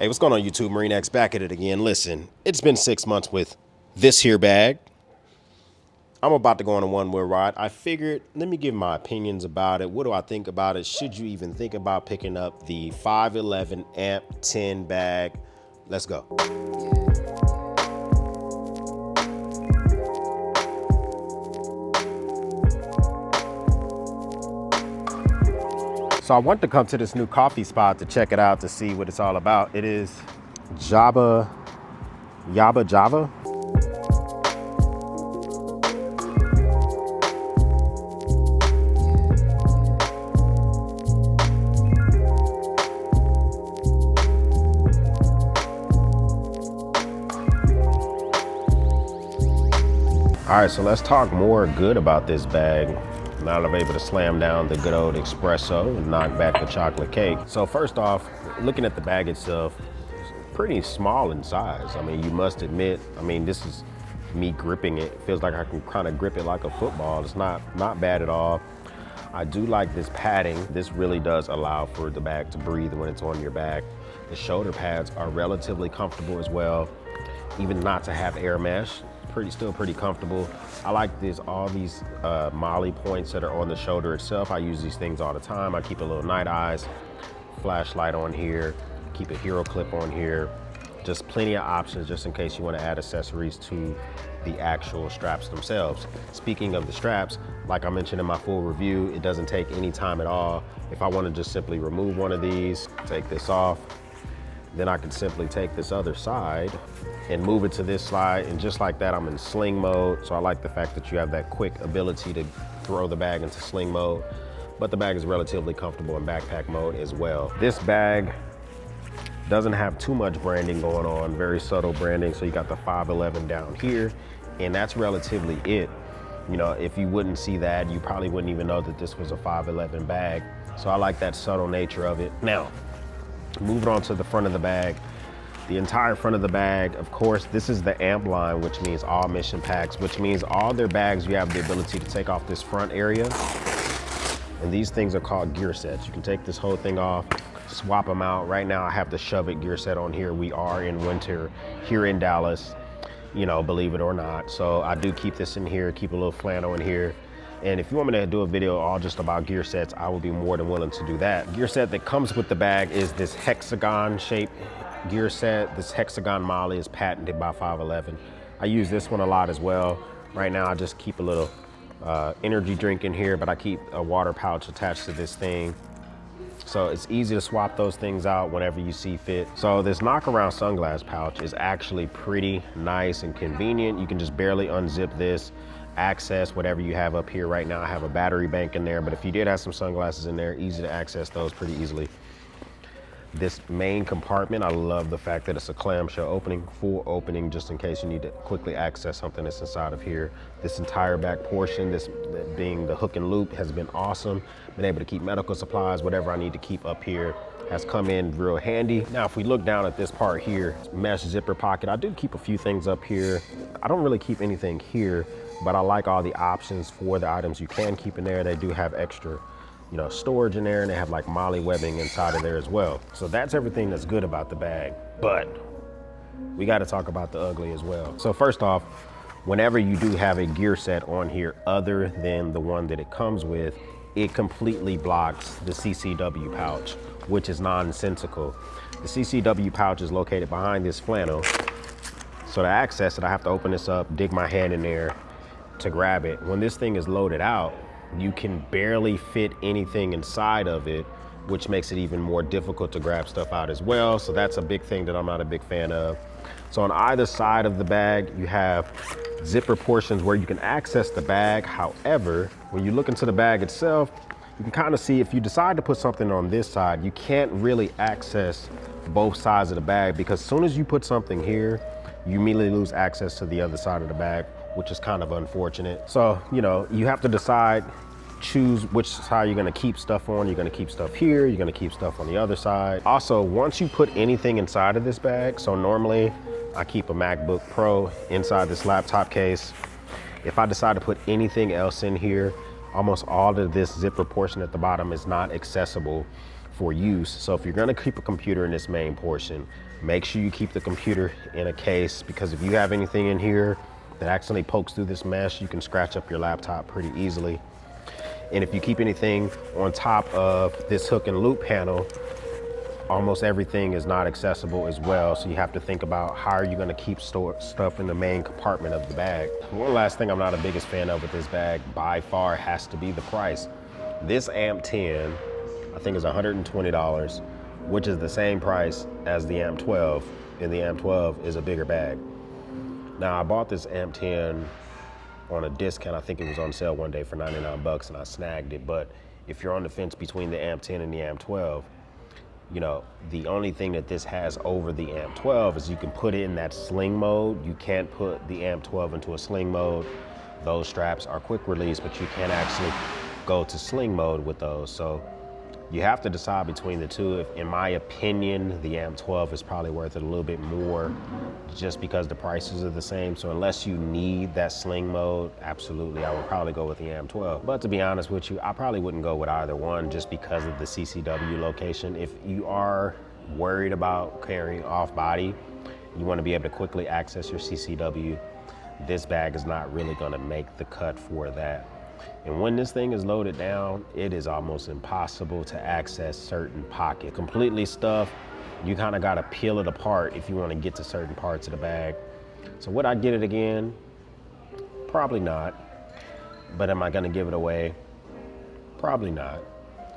Hey, what's going on YouTube? Marine X back at it again. Listen, it's been 6 months with this here bag. I'm about to go on a one-wheel ride. I figured, let me give my opinions about it. What do I think about it? Should you even think about picking up the 511 Amp 10 bag? Let's go. So I want to come to this new coffee spot to check it out to see what it's all about. It is Java. All right, so let's talk more good about this bag. Now that I'm able to slam down the good old espresso and knock back the chocolate cake. So first off, looking at the bag itself, it's pretty small in size. I mean, you must admit, this is me gripping it. It feels like I can kind of grip it like a football. It's not bad at all. I do like this padding. This really does allow for the bag to breathe when it's on your back. The shoulder pads are relatively comfortable as well, even not to have air mesh. Still pretty comfortable. I like all these molly points that are on the shoulder itself. I use these things all the time. I keep a little night eyes, flashlight on here, keep a hero clip on here. Just plenty of options just in case you want to add accessories to the actual straps themselves. Speaking of the straps, like I mentioned in my full review, it doesn't take any time at all. If I want to just simply remove one of these, take this off, then I can simply take this other side and move it to this side, and just like that, I'm in sling mode. So I like the fact that you have that quick ability to throw the bag into sling mode, but the bag is relatively comfortable in backpack mode as well. This bag doesn't have too much branding going on, very subtle branding. So you got the 511 down here, and that's relatively it. You know, if you wouldn't see that, you probably wouldn't even know that this was a 511 bag. So I like that subtle nature of it. Now, moving on to the front of the bag. The entire front of the bag, of course, this is the Amp line, which means all mission packs, which means all their bags, you have the ability to take off this front area. And these things are called gear sets. You can take this whole thing off, swap them out. Right now, I have the Shove It gear set on here. We are in winter here in Dallas, you know, believe it or not. So I do keep this in here, keep a little flannel in here. And if you want me to do a video all just about gear sets, I will be more than willing to do that. Gear set that comes with the bag is this hexagon shape gear set. This hexagon molly is patented by 511. I use this one a lot as well. Right now I just keep a little energy drink in here, but I keep a water pouch attached to this thing. So it's easy to swap those things out whenever you see fit. So this knockaround sunglass pouch is actually pretty nice and convenient. You can just barely unzip this, access whatever you have up here. Right now I have a battery bank in there, but if you did have some sunglasses in there, easy to access those pretty easily. This main compartment, I love the fact that it's a clamshell opening, full opening, just in case you need to quickly access something that's inside of here. This entire back portion, this being the hook and loop, has been awesome. Been able to keep medical supplies, whatever I need to keep up here, has come in real handy. Now, if we look down at this part here, mesh zipper pocket, I do keep a few things up here. I don't really keep anything here, but I like all the options for the items you can keep in there. They do have extra, you know, storage in there, and they have like molly webbing inside of there as well. So that's everything that's good about the bag, but we got to talk about the ugly as well. So first off, whenever you do have a gear set on here other than the one that it comes with, it completely blocks the Ccw pouch, which is nonsensical. The Ccw pouch is located behind this flannel. So to access it, I have to open this up, dig my hand in there to grab it. When this thing is loaded out, you can barely fit anything inside of it, which makes it even more difficult to grab stuff out as well. So that's a big thing that I'm not a big fan of. So on either side of the bag, you have zipper portions where you can access the bag. However, when you look into the bag itself, you can kind of see if you decide to put something on this side, you can't really access both sides of the bag, because as soon as you put something here, you immediately lose access to the other side of the bag, which is kind of unfortunate. So, you know, you have to decide, choose which side you're gonna keep stuff on. You're gonna keep stuff here, you're gonna keep stuff on the other side. Also, once you put anything inside of this bag, so normally I keep a MacBook Pro inside this laptop case. If I decide to put anything else in here, almost all of this zipper portion at the bottom is not accessible for use. So if you're gonna keep a computer in this main portion, make sure you keep the computer in a case, because if you have anything in here that accidentally pokes through this mesh, you can scratch up your laptop pretty easily. And if you keep anything on top of this hook and loop panel, almost everything is not accessible as well. So you have to think about how are you gonna keep stuff in the main compartment of the bag. One last thing I'm not the biggest fan of with this bag by far has to be the price. This AMP 10, I think is $120, which is the same price as the AMP 12, and the AMP 12 is a bigger bag. Now I bought this AMP 10 on a discount. I think it was on sale one day for 99 bucks and I snagged it. But if you're on the fence between the AMP 10 and the AMP 12, you know, the only thing that this has over the AMP 12 is you can put it in that sling mode. You can't put the AMP 12 into a sling mode. Those straps are quick release, but you can't actually go to sling mode with those. So you have to decide between the two. If, in my opinion, the AMP 12 is probably worth it a little bit more just because the prices are the same. So unless you need that sling mode, absolutely, I would probably go with the AMP 12. But to be honest with you, I probably wouldn't go with either one just because of the CCW location. If you are worried about carrying off body, you want to be able to quickly access your CCW, this bag is not really going to make the cut for that. And when this thing is loaded down, it is almost impossible to access certain pockets. Completely stuffed, you kind of got to peel it apart if you want to get to certain parts of the bag. So would I get it again? Probably not. But am I going to give it away? Probably not.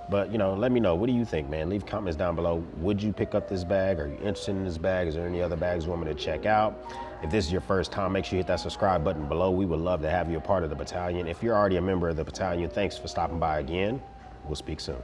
But, you know, let me know. What do you think, man? Leave comments down below. Would you pick up this bag? Are you interested in this bag? Is there any other bags you want me to check out? If this is your first time, make sure you hit that subscribe button below. We would love to have you a part of the battalion. If you're already a member of the battalion, thanks for stopping by again. We'll speak soon.